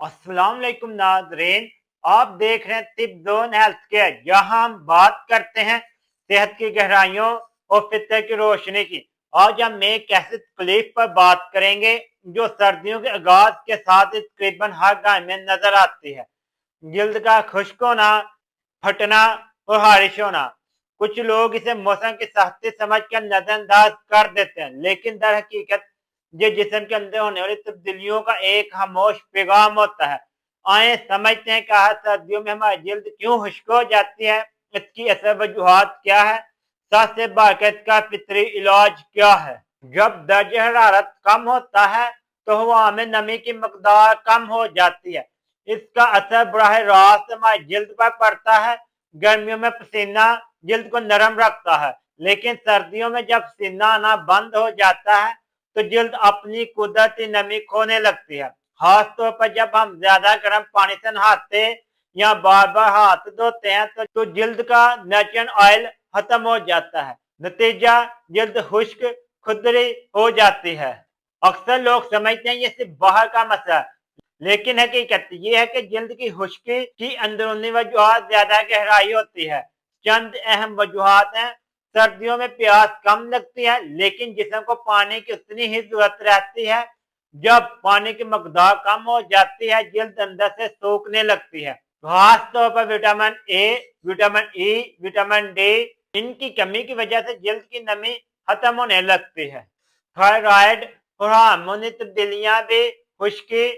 अस्सलाम वालेकुम नाज़रीन, आप देख रहे हैं तिब ज़ोन हेल्थ केयर, जहां हम बात करते हैं सेहत की गहराइयों और फितर की रोशनी की। आज हम एक ऐसी तकलीफ पर बात करेंगे जो सर्दियों के आगाज के साथ ही तकरीबन हर घर में नजर आती है। जल्द का खुश्क होना, फटना और हारिश होना। कुछ लोग इसे मौसम की सख्ती समझ कर नजरअंदाज कर देते हैं, लेकिन दर हकीकत ये जिस्म के अंदर होने वाली तब्दीलियों का एक खामोश पैगाम होता है। आए समझते हैं कि सर्दियों में हमारी जल्द क्यों खुश्क हो जाती है, इसकी असल वजूहात क्या है, सबसे बाकायदा का फितरी इलाज क्या है। जब दर्ज हरारत कम होता है तो हवा में नमी की मकदार कम हो जाती है। इसका असर बराह रास्त हमारी जल्द पर पड़ता है। गर्मियों में पसीना जल्द को नरम रखता है, लेकिन सर्दियों में जब पसीना आना बंद हो जाता है तो जल्द अपनी कुदरती नमी खोने लगती है। खास तौर पर जब हम ज्यादा गर्म पानी से नहाते या बार बार हाथ धोते हैं तो जल्द का नेचुरल ऑयल खत्म हो जाता है। नतीजा जल्द खुश्क खुदरी हो जाती है। अक्सर लोग समझते हैं ये सिर्फ बाहर का मसला है, लेकिन हकीकत ये है कि जल्द की खुश्की की अंदरूनी वजूहात ज्यादा गहराई होती है। चंद अहम वजूहात हैं। सर्दियों में प्यास कम लगती है, लेकिन जिस्म को पानी की उतनी ही जरूरत रहती है। जब पानी की मकदार कम हो जाती है, जल्द अंदर से सूखने लगती है। खास तौर पर vitamin A, vitamin E, vitamin D, इनकी कमी की वजह से जल्द की नमी खत्म होने लगती है। थायराइड और हार्मोनी तब्दीलियां भी खुश्की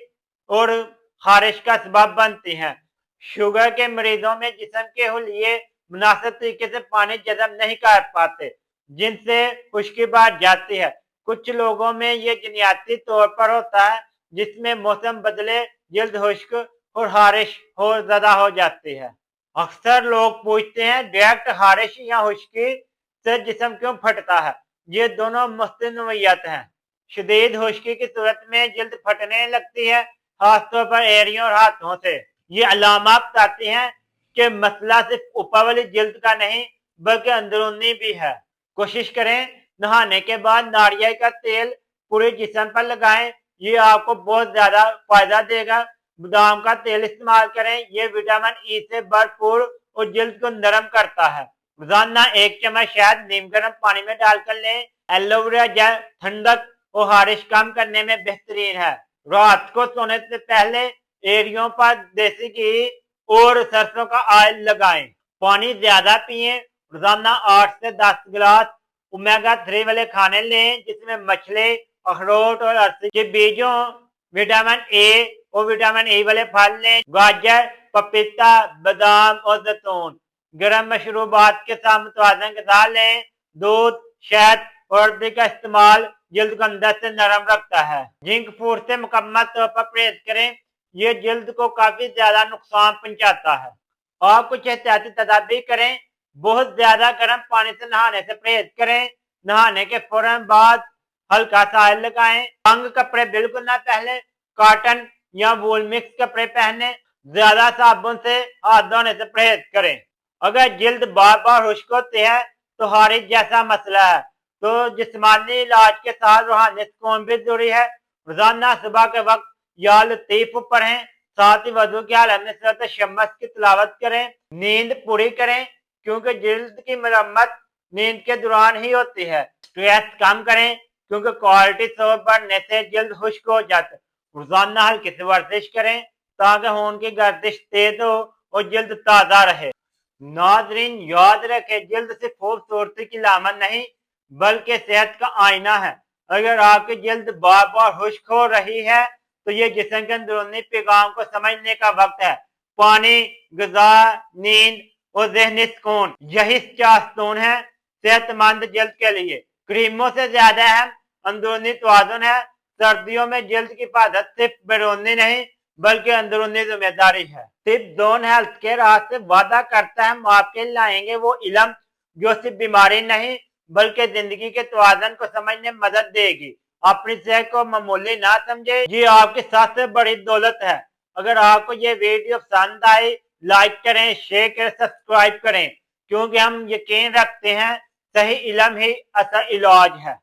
और खारिश का सबब बनती हैं। शुगर के मरीजों में जिस्म के हुलिये मुनासिब तरीके से पानी जज़ब नहीं कर पाते, जिनसे खुश्की बढ़ जाती है। कुछ लोगों में ये जनियाती तौर पर होता है, जिसमें मौसम बदले जल्द खुश्क और हारिश हो ज्यादा हो जाती है। अक्सर लोग पूछते हैं डायरेक्ट हारिश या खुश्की से जिस्म क्यों फटता है। ये दोनों मुख्तलिफ नोयत हैं। शदीद खुश्की की सूरत में जल्द फटने लगती है, खासतौर पर एड़ियों और हाथों से। ये अलामत बताती हैं कि मसला सिर्फ ऊपर वाली जल्द का नहीं बल्कि अंदरूनी भी है। कोशिश करें नहाने के बाद नारियल का तेल पूरे जिस्म पर लगाएं, ये आपको बहुत ज्यादा फायदा देगा। बादाम का तेल इस्तेमाल करें, ये विटामिन ई से भरपूर और जल्द को नरम करता है। रोजाना 1 चम्मच शहद नीम गर्म पानी में डालकर लें। एलोवेरा जेल ठंडक और हारिश कम करने में बेहतरीन है। रात को सोने से पहले एड़ियों पर देसी घी और सरसों का ऑयल लगाएं। पानी ज्यादा पिएं। रोजाना 8 से 10 गिलास ओमेगा 3 वाले खाने लें, जिसमें मछली, अखरोट और अरसी के बीजों, विटामिन ए और विटामिन ई वाले फल लें। गाजर, पपीता, बादाम और जैतून। गर्म मशरूबात के साथ मुतवाज़न ग़िज़ा लें। दूध, शहद और हल्दी का इस्तेमाल जल्द को अंदर से नरम रखता है। जिंक फूड से मुकम्मल तौर पर परहेज करें, ये जल्द को काफी ज्यादा नुकसान पहुंचाता है। और कुछ एहतियाती तदाबीर करें। बहुत ज्यादा गर्म पानी से नहाने से परहेज करें। नहाने के फौरन बाद हल्का सा ऑयल लगाएं। तंग कपड़े बिल्कुल ना पहने, कॉटन या वूल मिक्स कपड़े पहने। ज्यादा साबुन से हाथ धोने से परहेज करें। अगर जल्द बार बार खुश्क होती है तो हारिश जैसा मसला है, तो जिस्मानी इलाज के साथ रूहानी सुकून भी जरूरी है। रोजाना सुबह के वक्त या लतीफ पढ़ें, साथ ही वजू की हालत में सूरत शम्स की तिलावत करें। नींद पूरी करें, क्योंकि जल्द की मरम्मत नींद के दौरान ही होती है। स्ट्रेस कम करें, क्योंकि क्वालिटी सोर बढ़ने से जल्द खुश्क हो जाता है। रोजाना हल्की सी वर्जिश करें, ताकि खून की गर्दिश तेज हो और जल्द ताज़ा रहे। नाजरीन याद रखें, जल्द सिर्फ खूबसूरती की लामत नहीं बल्कि सेहत का आईना है। अगर आपकी जल्द बार बार खुश्क हो रही है तो ये जिस्म के अंदरूनी पैगाम को समझने का वक्त है। पानी, ग़िज़ा, नींद और ज़हनी सुकून, यही 4 स्तून है सेहतमंद जल्द के लिए। क्रीमों से ज्यादा अहम अंदरूनी तवाज़ुन है। सर्दियों में जल्द की हिफाजत सिर्फ बैरूनी नहीं बल्कि अंदरूनी जिम्मेदारी है। तिब ज़ोन हेल्थ केयर आज से वादा करता है, हम आपके लाएंगे वो इल्म जो सिर्फ बीमारी नहीं बल्कि जिंदगी के तवाज़ुन को समझने में मदद देगी। अपनी सेहत को मामूली ना समझे, ये आपकी सबसे बड़ी दौलत है। अगर आपको ये वीडियो पसंद आई, लाइक करें, शेयर करें, सब्सक्राइब करें, क्योंकि हम यकीन रखते हैं सही इल्म ही असल इलाज है।